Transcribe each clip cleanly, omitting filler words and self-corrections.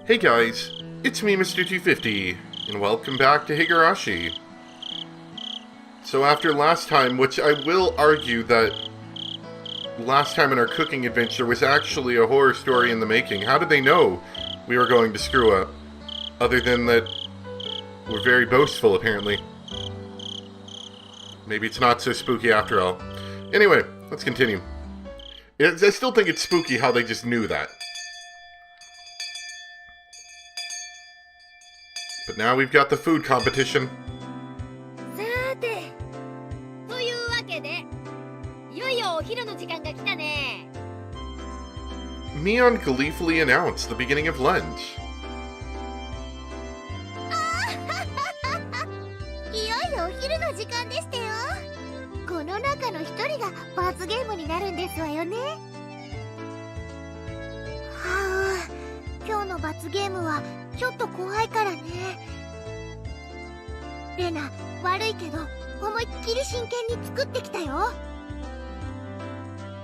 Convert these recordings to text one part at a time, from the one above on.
Hey guys, it's me, Mr. 250, and welcome back to Higurashi. So after last time, which I will argue that last time in our cooking adventure was actually a horror story in the making. How did they know we were going to screw up? Other than that we're very boastful, apparently. Maybe it's not so spooky after all. Anyway, let's continue. I still think it's spooky how they just knew that. But now we've got the food competition. Mion gleefully announced the beginning of lunch.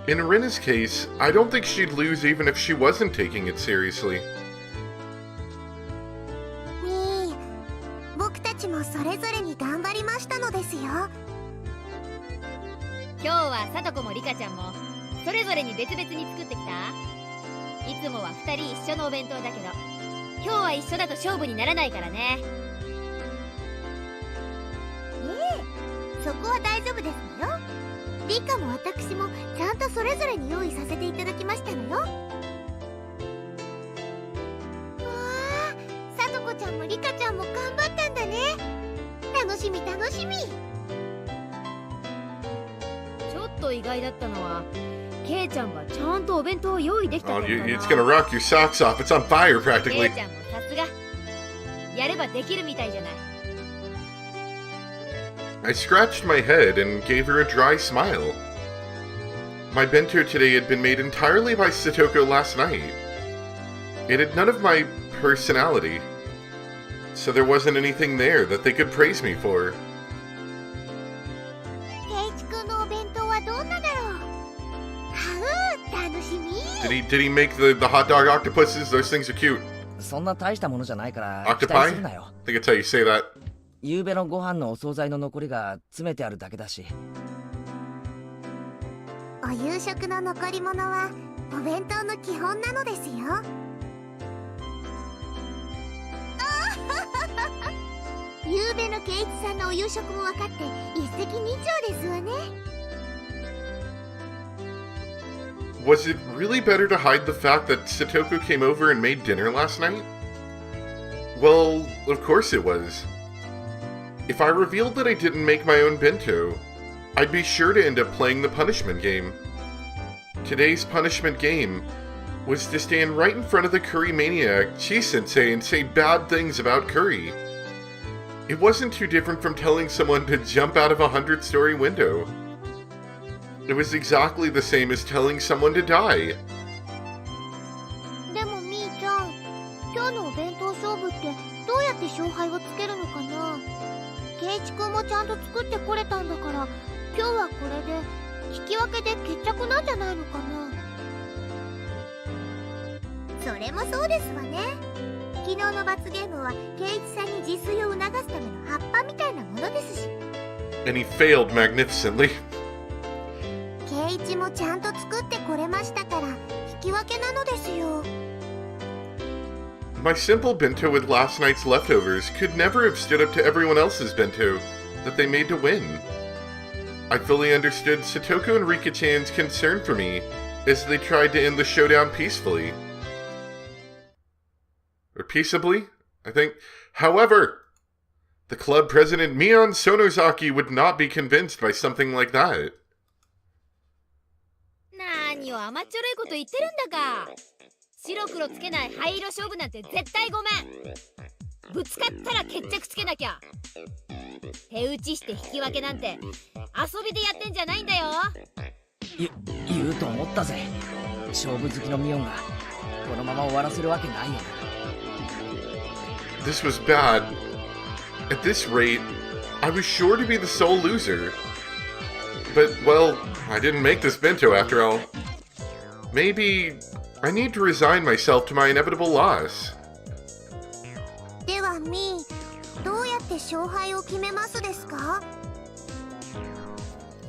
In Rena's case, I don't think she'd lose even if she wasn't taking it seriously. Oh, it's gonna rock your socks off. It's on fire, practically. I scratched my head and gave her a dry smile. My bento today had been made entirely by Satoko last night. It had none of my personality, so there wasn't anything there that they could praise me for. Did he make the hot dog octopuses? Those things are cute. Octopi? I think it's how you say that. Was it really better to hide the fact that Satoko came over and made dinner last night? Well, of course it was. If I revealed that I didn't make my own bento, I'd be sure to end up playing the punishment game. Today's punishment game was to stand right in front of the curry maniac, Chi-sensei, and say bad things about curry. It wasn't too different from telling someone to jump out of a 100-story window. It was exactly the same as telling someone to die. And he failed magnificently. My simple bento with last night's leftovers could never have stood up to everyone else's bento that they made to win. I fully understood Satoko and Rika-chan's concern for me as they tried to end the showdown peacefully. Or peaceably, I think. However, the club president Mion Sonozaki would not be convinced by something like that. This was bad. At this rate, I was sure to be the sole loser. But, well, I didn't make this bento after all. Maybe I need to resign myself to my inevitable loss. ではみー、どうやって勝敗を決めますですか？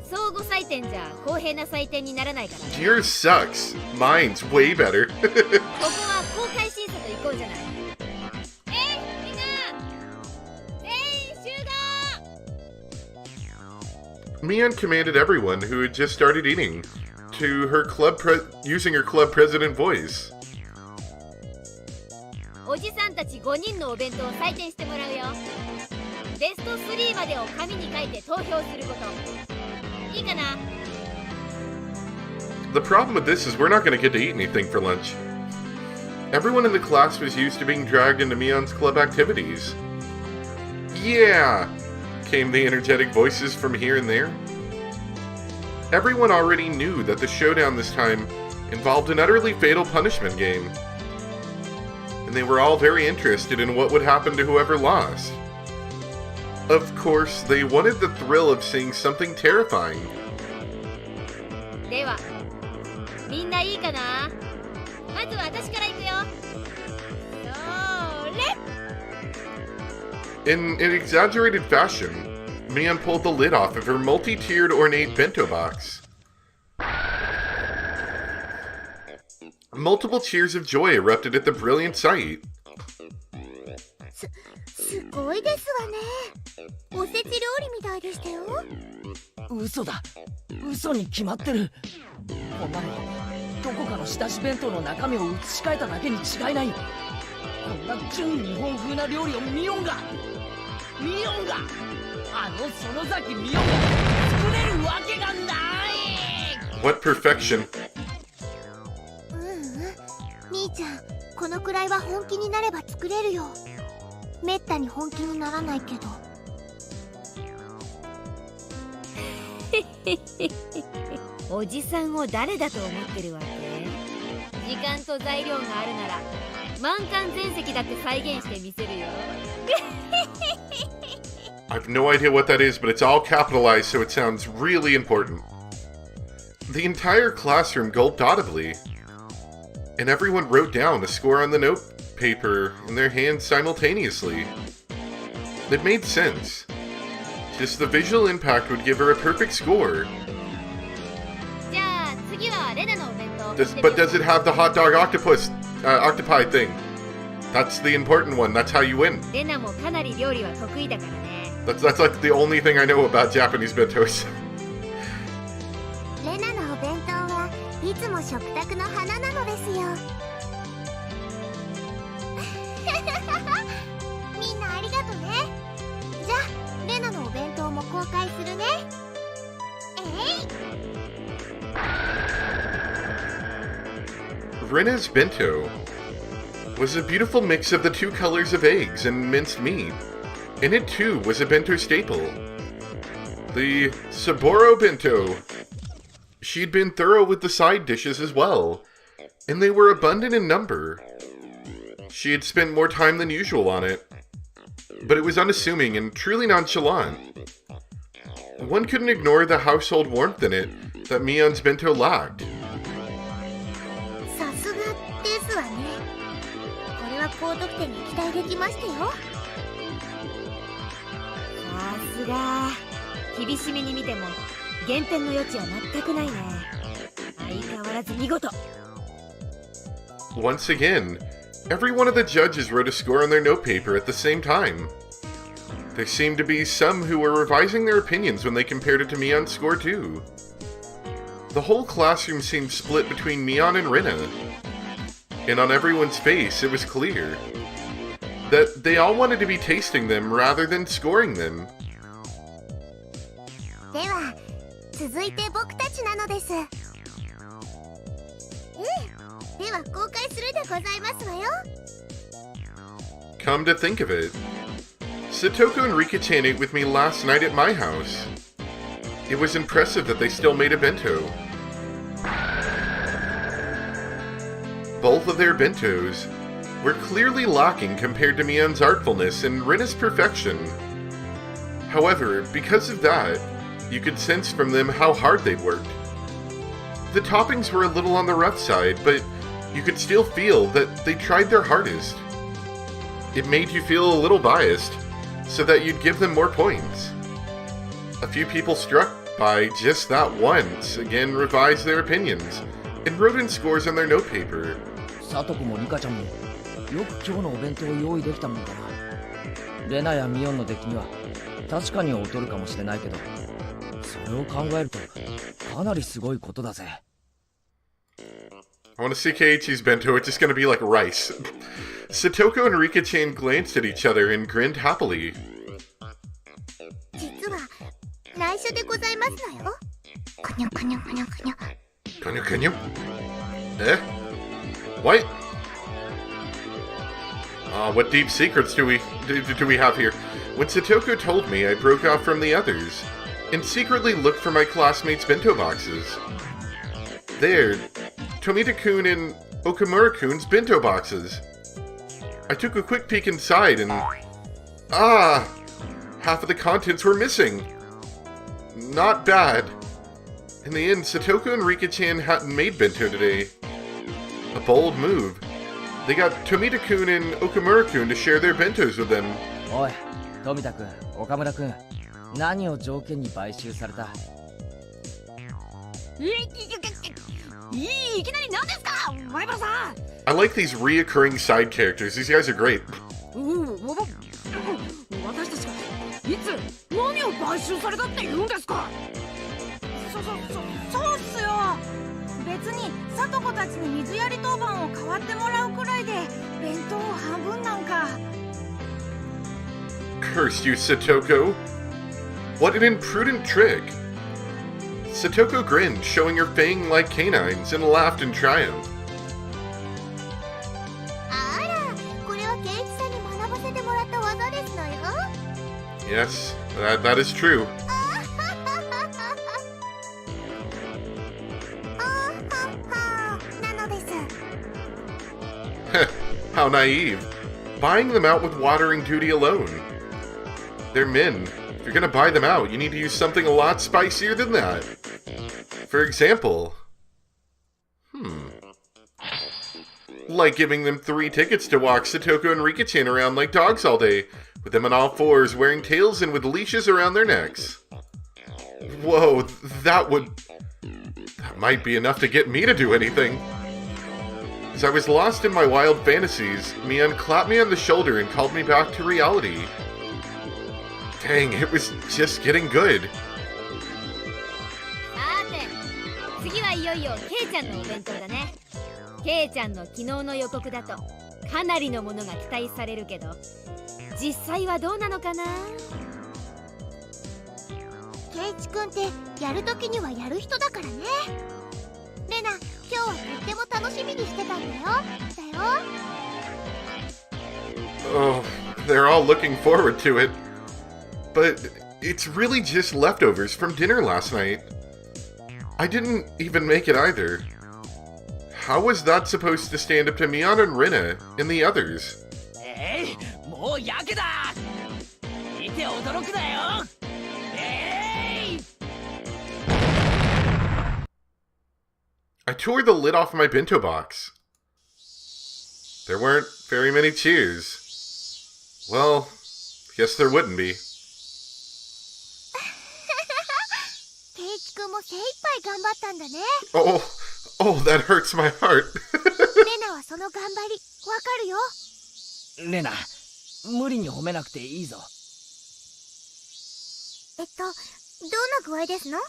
相互採点じゃ公平な採点にならないからね。 Yours sucks. Mine's way better. ここは公開審査と行こうじゃない。みんな全員集合。 Mion commanded everyone who had just started eating to her using her club president voice. おじさんたち5人のお弁当を採点してもらうよ。ベスト3までを紙に書いて投票すること。いいかな？ The problem with this is we're not going to get to eat anything for lunch. Everyone in the class was used to being dragged into Mion's club activities. Yeah! Came the energetic voices from here and there. Everyone already knew that the showdown this time involved an utterly fatal punishment game. And they were all very interested in what would happen to whoever lost. Of course, they wanted the thrill of seeing something terrifying. では、みんないいかな？まずは私から行くよ。それ！ In an exaggerated fashion, Mion pulled the lid off of her multi-tiered ornate bento box. Multiple cheers of joy erupted at the brilliant sight. すごいですわね。おせち料理みたいでしたよ。嘘だ。嘘に決まってる。こんなのどこかの仕出し弁当の中身を移し替えただけに違いない。こんな純日本風な料理をミオンが園崎ミオンが作れるわけがない。 What perfection. みーちゃん、このくらいは本気になれば作れるよ。めったに本気にならないけど。おじさんを誰だと思ってるわけ？時間と材料があるなら満館全席だって再現してみせるよ。I have no idea what that is, but it's all capitalized, so it sounds really important. The entire classroom gulped audibly, and everyone wrote down a score on the note paper in their hands simultaneously. It made sense. Just the visual impact would give her a perfect score. じゃあ次はレナのお弁当。 But does it have the hot dog octopi thing? That's the important one. That's how you win. レナもかなり料理は得意だからね。That's like the only thing I know about Japanese bentos. レナのお弁当はいつも食卓の花なのですよ。みんなありがとね。じゃあレナのお弁当も公開するね。Rena's bento was a beautiful mix of the two colors of eggs and minced meat, and it too was a bento staple. The Saburo bento. She'd been thorough with the side dishes as well, and they were abundant in number. She had spent more time than usual on it, but it was unassuming and truly nonchalant. One couldn't ignore the household warmth in it that Mion's bento lacked. さすがですわね。これは高得点に期待できましたよ。さすが。厳しめに見ても減点の余地は全くないね。相変わらず見事。 Once again, every one of the judges wrote a score on their notepaper at the same time. There seemed to be some who were revising their opinions when they compared it to Mion's score too. The whole classroom seemed split between Mion and Rina. And on everyone's face, it was clear that they all wanted to be tasting them rather than scoring them. では続いて僕たちなのです。では公開するでございますわよ。 Come to think of it, Satoko and Rika-chan ate with me last night at my house. It was impressive that they still made a bento. Both of their bentos were clearly lacking compared to Mion's artfulness and Rina's perfection. However, because of that, you could sense from them how hard they'd worked. The toppings were a little on the rough side, but you could still feel that they tried their hardest. it made you feel a little biased, so that you'd give them more points. A few people struck by just that once again revised their opinions and wrote in scores on their note paper. サトコもリカちゃんもよく今日のお弁当を用意できたもんだな。レナやミオンの出来には確かに劣るかもしれないけど、それを考えるとかなりすごいことだぜ。I want to see Keiichi's bento. It's just going to be like rice. Satoko and Rika-chan glanced at each other and grinned happily. 実は内緒でございますのよ。くにょくにょくにょくにょ。Kunyo kunyo? Eh? What? What deep secrets do we have here? When Satoko told me, I broke off from the others and secretly looked for my classmates' bento boxes. There, Tomita-kun and Okamura-kun's bento boxes. I took a quick peek inside and... half of the contents were missing. Not bad. In the end, Satoko and Rika-chan hadn't made bento today. A bold move. They got Tomita-kun and Okamura-kun to share their bentos with them. おい、富田君、岡村君、何を条件に買収された？いきなり何ですか、前原さん。 I like these reoccurring side characters. These guys are great. 私たちがいつ何を買収されたって言うんですか。そうっすよ。別にサトコたちに水やり当番を代わってもらうくらいで弁当を半分なんか。 Curse you, Satoko. What an imprudent trick. Satoko grinned, showing her fang-like canines, and laughed in triumph. あら、これはケイチさんに学ばせてもらった技ですのよ。 Yes, that is true. なのです。 How naive. Buying them out with watering duty alone. They're men. If you're gonna buy them out, you need to use something a lot spicier than that. For example... Like giving them 3 tickets to walk Satoko and Rika-chan around like dogs all day, with them on all fours wearing tails and with leashes around their necks. Whoa, that might be enough to get me to do anything. As I was lost in my wild fantasies, Mion clapped me on the shoulder and called me back to reality. Dang, it was just getting good. さて、次はいよいよケイちゃんのお弁当だね。ケイちゃんの昨日の予告だとかなりのものが期待されるけど、実際はどうなのかな。ケイチ君ってやるときにはやる人だからね。レナ、今日はとっても楽しみにしてたんだよ。Oh, they're all looking forward to it. But it's really just leftovers from dinner last night. I didn't even make it either. How was that supposed to stand up to Mion and Rina and the others? もうやけだ。見て驚くなよ。I tore the lid off my bento box. There weren't very many cheers. Well, guess there wouldn't be. ケイチ君も精一杯頑張ったんだね。Oh, that hurts my heart. レナはその頑張りわかるよ。レナ、無理に褒めなくていいぞ。どんな具合ですの？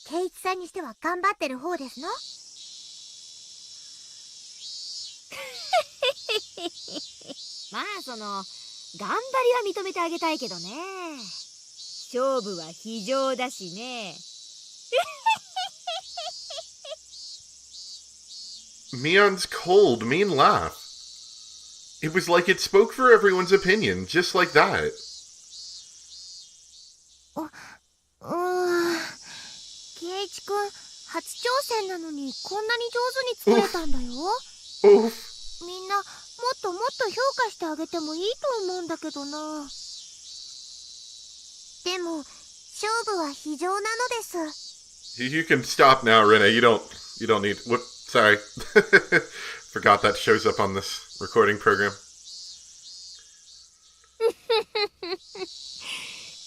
ケイチさんにしては頑張ってる方ですの？まあ頑張りは認めてあげたいけどね。勝負は非情だしね。Mion's cold, mean laugh. It was like it spoke for everyone's opinion, just like that. ケイチ君、初挑戦なのにこんなに上手に作れたんだよ。Oof. みんなもっともっと評価してあげてもいいと思うんだけどな。でも勝負は非情なのです。You can stop now, Rina. You don't need... Whoop, sorry. Forgot that shows up on this recording program.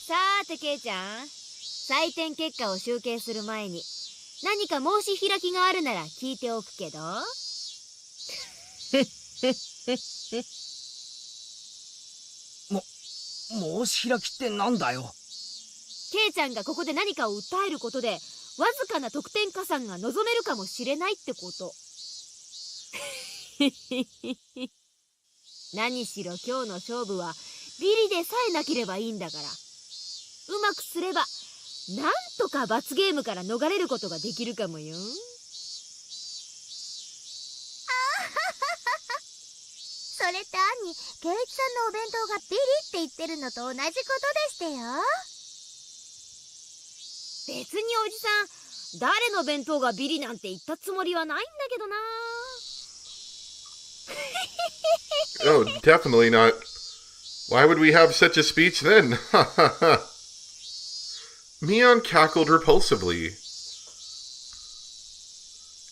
さーてケイちゃん、採点結果を集計する前に何か申し開きがあるなら聞いておくけど。申し開きってなんだよ。ケイちゃんがここで何かを訴えることでわずかな得点加算が望めるかもしれないってこと。何しろ今日の勝負はビリでさえなければいいんだから、うまくすればなんとか罰ゲームから逃れることができるかもよ。それって兄、ケイイチさんのお弁当がビリって言ってるのと同じことでしたよ。別におじさん、誰の弁当がビリなんて言ったつもりはないんだけどな。Oh, definitely not. Why would we have such a speech then? Mion cackled repulsively.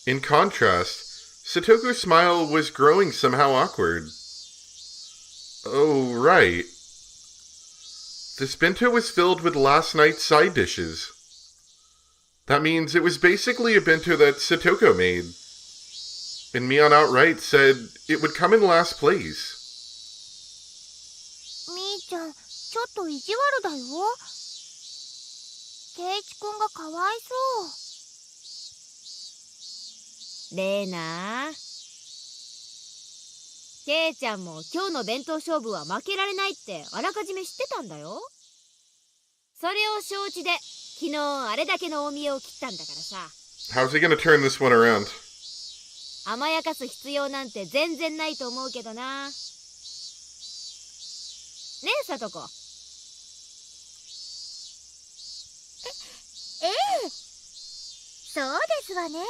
In contrast, Satoku's smile was growing somehow awkward. Oh, right. This bento was filled with last night's side dishes. That means it was basically a bento that Satoko made. And Mion outright said it would come in last place. みーちゃん、ちょっと意地悪だよ。ケイイチくんがかわいそう。レーナ、ケイちゃんも今日の弁当勝負は負けられないってあらかじめ知ってたんだよ。それを承知で昨日あれだけの大見栄を切ったんだからさ。 How's he gonna turn this one around? 甘やかす必要なんて全然ないと思うけどな。ねえ、さとこ。ええ、そうですわね。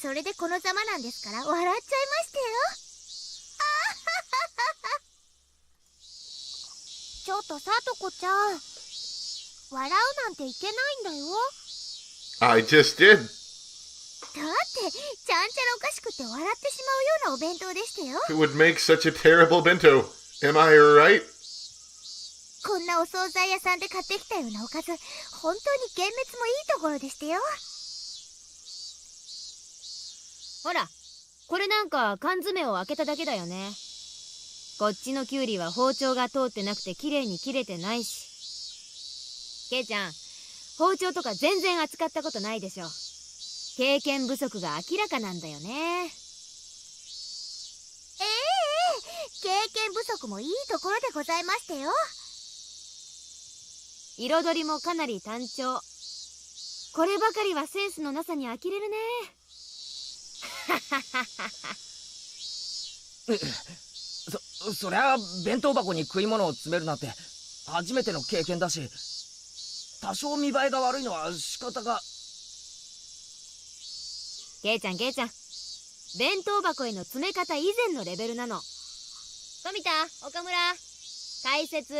それでこのざまなんですから笑っちゃいましたよ。ちょっとさとこちゃん、笑うなんていけないんだよ。I just did. だってちゃんちゃらおかしくて笑ってしまうようなお弁当でしたよ。 Who would make such a terrible bento? Am I right? こんなお惣菜屋さんで買ってきたようなおかず、本当に幻滅もいいところでしたよ。ほら、これなんか缶詰を開けただけだよね。こっちのキュウリは包丁が通ってなくて綺麗に切れてないし。ケイちゃん、包丁とか全然扱ったことないでしょ。経験不足が明らかなんだよね。経験不足もいいところでございましたよ。彩りもかなり単調。こればかりはセンスのなさに呆れるね。そりゃ弁当箱に食い物を詰めるなんて初めての経験だし、多少見栄えが悪いのは仕方が。ケイちゃん、弁当箱への詰め方以前のレベルなの。富田、岡村、解説。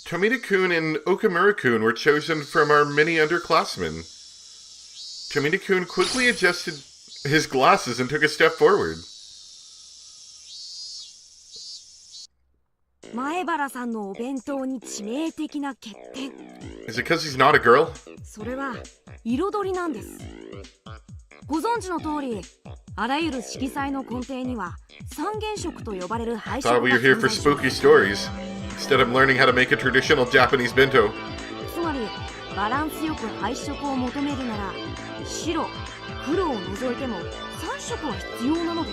Tomita-kun and Okamura-kun were chosen from our many underclassmen. Tomita-kun quickly adjusted his glasses and took a step forward. 前原さんのお弁当に致命的な欠点。 Is it because he's not a girl? それは彩りなんです。ご存知の通り、あらゆる色彩の根底には三原色と呼ばれる配色 Thought が we were here for 存在 spooky します。 stories. Instead of learning how to make a traditional Japanese bento. つまりバランスよく配色を求めるなら、白、黒を除いても3色は必要なので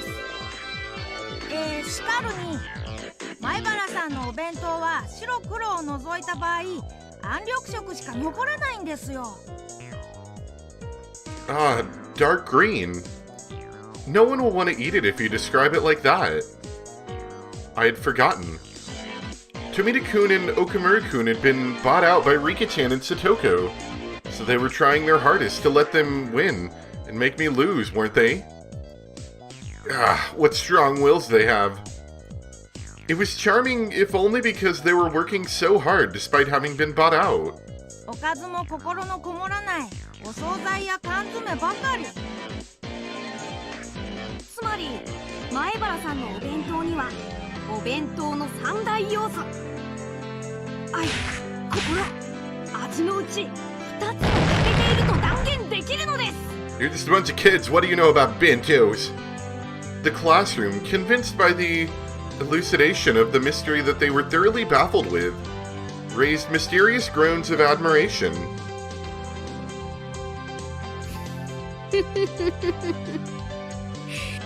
す。しかるに前原さんのお弁当は白黒を除いた場合、暗緑色しか残らないんですよ。Ah, dark green. No one will want to eat it if you describe it like that. I had forgotten. Tomita-kun and Okamura-kun had been bought out by Rika-chan and Satoko, so they were trying their hardest to let them win and make me lose, weren't they? Ah, what strong wills they have. It was charming, if only because they were working so hard despite having been bought out. おかずも心のこもらないお惣菜や缶詰ばかり。つまり前原さんのお弁当にはお弁当の三大要素、愛、心、味のうち2つが欠けていると断言できるのです。 You're just a bunch of kids. What do you know about bentos? The classroom, convinced by the elucidation of the mystery that they were thoroughly baffled with, raised mysterious groans of admiration.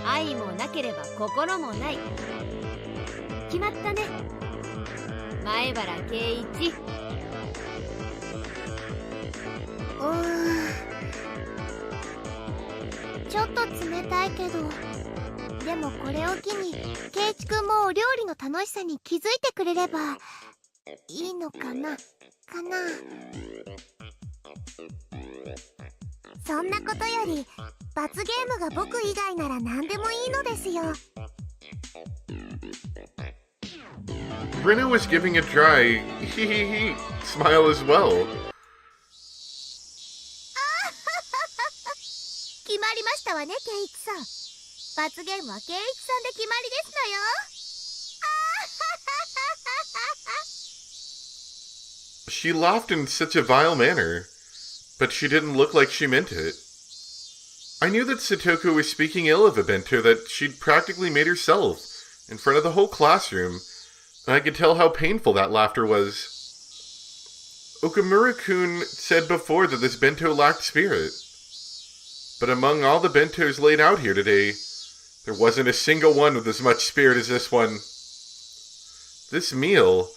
愛もなければ心もない。決まったね、前原圭一。ちょっと冷たいけど、でもこれを機に圭一くんもお料理の楽しさに気づいてくれればいいのかなそんなことより罰ゲームが僕以外なら何でもいいのですよ。Rena was giving a dry hee smile as well. 決まりましたわね、圭一さん。罰ゲームは圭一さんで決まりですのよ。She laughed in such a vile manner, but she didn't look like she meant it. I knew that Satoko was speaking ill of a bento that she'd practically made herself in front of the whole classroom, and I could tell how painful that laughter was. Okamura-kun said before that this bento lacked spirit. But among all the bentos laid out here today, there wasn't a single one with as much spirit as this one. This meal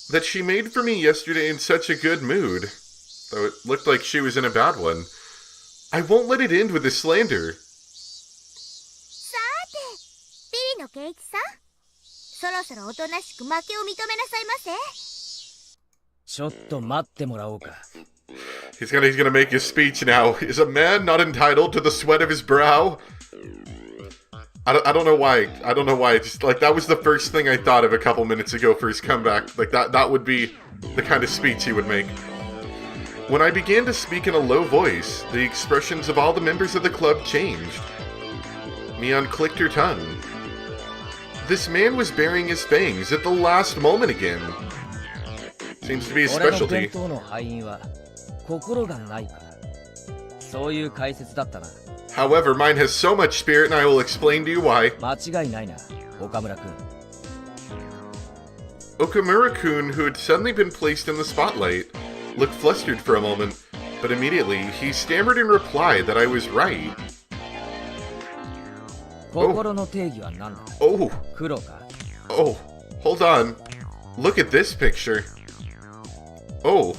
that she made for me yesterday in such a good mood, though it looked like she was in a bad one, I won't let it end with a slander. さて、ビリの圭一さん、そろそろおとなしく負けを認めなさいませ。ちょっと待ってもらおうか。He's gonna make his speech now. Is a man not entitled to the sweat of his brow? I don't know why. I don't know why. Just like that was the first thing I thought of a couple minutes ago for his comeback. Like that would be the kind of speech he would make. When I began to speak in a low voice, the expressions of all the members of the club changed. Mion clicked her tongue. This man was baring his fangs at the last moment again. Seems to be a specialty. 心がないから。そういう解説だったな。However, mine has so much spirit, and I will explain to you why. 間違いないな、岡村君。Okamura-kun, who had suddenly been placed in the spotlight, looked flustered for a moment, but immediately he stammered in reply that I was right. 心の定義は何だ？ Oh, 黒か？ oh, hold on. Look at this picture. Oh.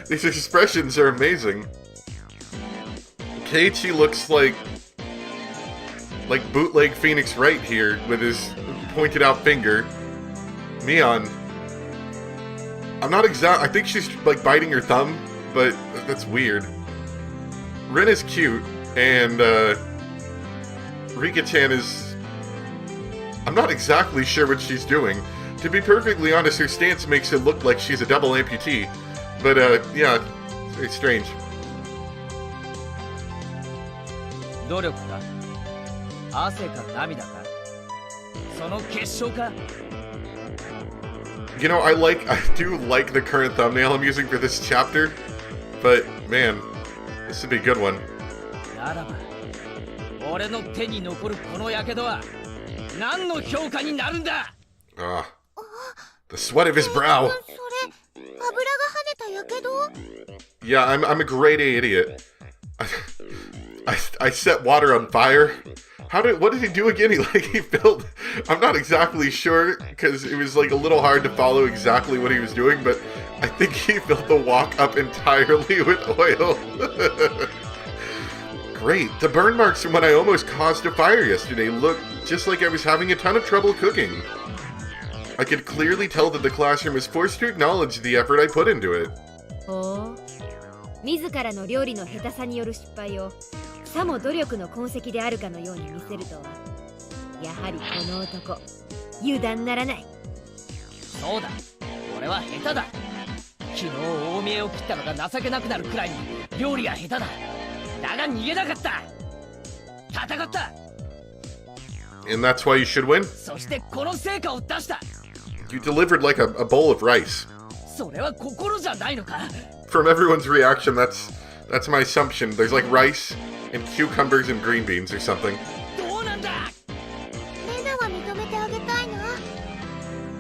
These expressions are amazing. Keiichi looks like bootleg Phoenix Wright here with his pointed out finger. Mion, I'm not I think she's like biting her thumb, but that's weird. Rin is cute, and Rika-chan is... I'm not exactly sure what she's doing. To be perfectly honest, her stance makes it look like she's a double amputee. But, yeah, it's very strange. 努力か？汗か涙か？その結晶か？ You know, I do like the current thumbnail I'm using for this chapter, but, man, this would be a good one. ならば、俺の手に残るこの火傷は何の評価になるんだ？ Ah, the sweat of his brow. それ、油が跳ねたやけど？ Yeah, I'm a grade A idiot. I set water on fire. What did he do again? He filled... I'm not exactly sure, because it was like a little hard to follow exactly what he was doing, but I think he filled the wok up entirely with oil. Great. The burn marks from when I almost caused a fire yesterday look just like I was having a ton of trouble cooking. I could clearly tell that the classroom was forced to acknowledge the effort I put into it. ほう、自らの料理の下手さによる失敗をさも努力の痕跡であるかのように見せるとは、やはりこの男、油断ならない。そうだ、俺は下手だ。昨日大見えを切ったのが情けなくなるくらいに料理が下手だ。だが逃げなかった。戦った。And that's why you should win? そしてこの成果を出した。 You delivered like a bowl of rice. それは心じゃないのか。 From everyone's reaction, that's my assumption. There's like rice and cucumbers and green beans or something. どうなんだ。レナは認めてあげたいな。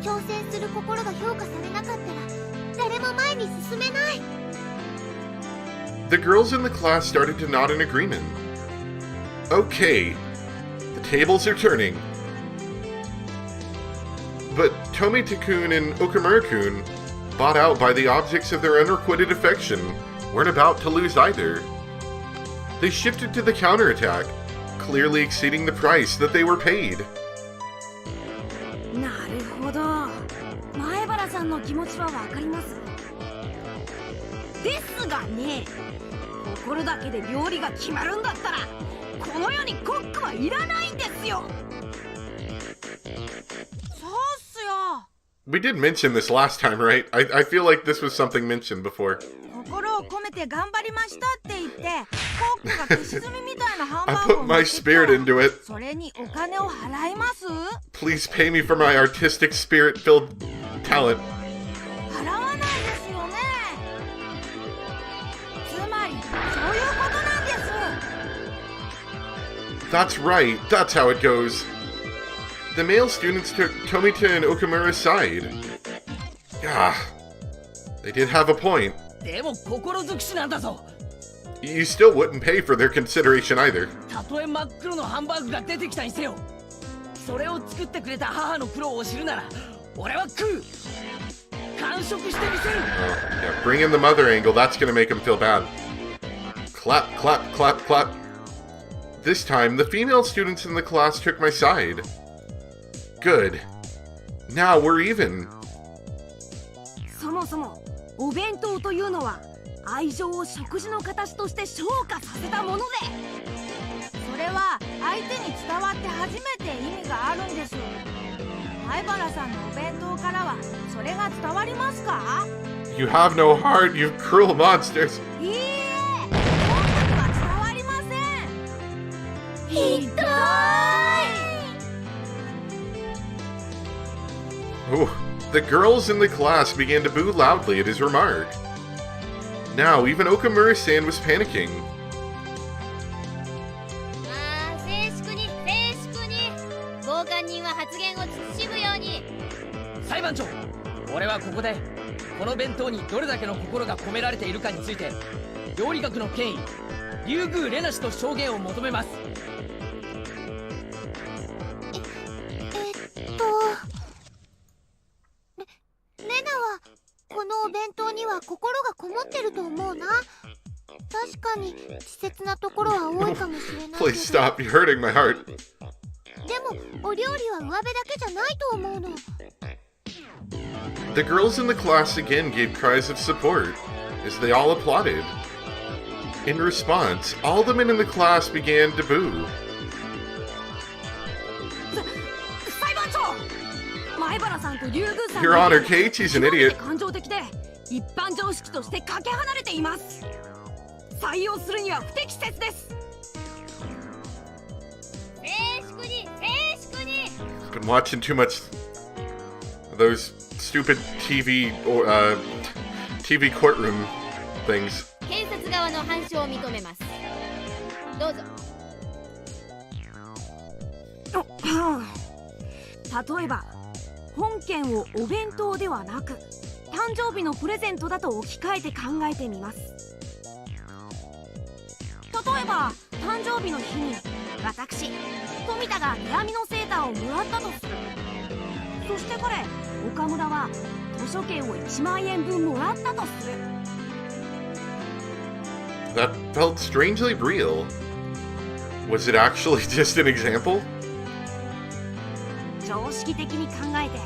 挑戦する心が評価されなかったら誰も前に進めない。 The girls in the class started to nod in agreement. Okay, the tables are turning. But Tomita-kun and Okamura-kun, bought out by the objects of their unrequited affection, weren't about to lose either. They shifted to the counterattack, clearly exceeding the price that they were paid. なるほど。前原さんの気持ちはわかります。ですがね、心だけで料理が決まるんだったらこの世にコックはいらないんですよ。そうっすよ。 We did mention this last time, right? I feel like this was something mentioned before. 心を込めて頑張りましたって言ってコックが消し炭みたいなハン I バーグ put を my 持ってきた spirit into it. それにお金を払います？ Please pay me for my artistic spirit-filled talent. 払わないですよね。つまりそういうことなんです。 That's right, that's how it goes. The male students took Tomita and Okamura's side. Ah, they did have a point. でも心尽くしなんだぞ。 You still wouldn't pay for their consideration either. たとえ真っ黒のハンバーグが出てきたにせよ、それを作ってくれた母の苦労を知るなら俺は食う。完食してみせる。 Yeah, bring in the mother angle, that's gonna make him feel bad. Clap, clap, clap, clap. This time, the female students in the class took my side. Good. Now we're even. そもそもお弁当というのは愛情を食事の形として昇華させたもので、それは相手に伝わって初めて意味があるんです。前原さんのお弁当からはそれが伝わりますか？ You have no heart, you cruel monsters. いいえ、本当には伝わりません。ひどい。 Ooh, the girls in the class began to boo loudly at his remark. Now, even Okamura-san was panicking. 静粛に静粛に。傍観人は発言を慎むように。裁判長、俺はここでこの弁当にどれだけの心が込められているかについて料理学の権威竜宮レナ氏と証言を求めます。レナはこのお弁当には心がこもってると思うな。確かに稚拙なところは多いかもしれないけど。 Please stop, you're hurting my heart. でもお料理は上辺だけじゃないと思うの。 The girls in the class again gave cries of support as they all applauded. In response, all the men in the class began to boo. 裁判長、前原さんと竜宮さん Your Honor, Keiichi's an 極め idiot. て感情的で一般常識としてかけ離れています。採用するには不適切です。静粛に静粛に。 Been watching too much of those stupid TV or TV courtroom things. 検察側の反証を認めます。どうぞ。例えば本件をお弁当ではなく誕生日のプレゼントだと置き換えて考えてみます。例えば誕生日の日に私富田が手編みのセーターをもらったとする。そして彼岡村は図書券を1万円分もらったとする。 That felt strangely real. Was it actually just an example? 常識的に考えて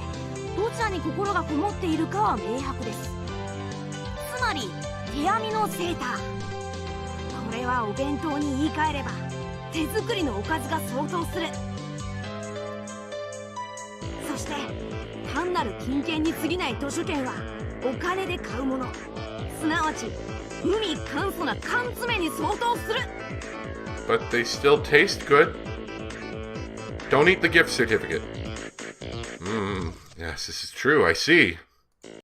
どちらに心がこもっているかは明白です。つまり手編みのセーター、これはお弁当に言い換えれば手作りのおかずが相当する。そして単なる金券に過ぎない図書券はお金で買うもの、すなわち無味簡素な缶詰に相当する。 But they still taste good. Don't eat the gift certificate. Yes, this is true, I see.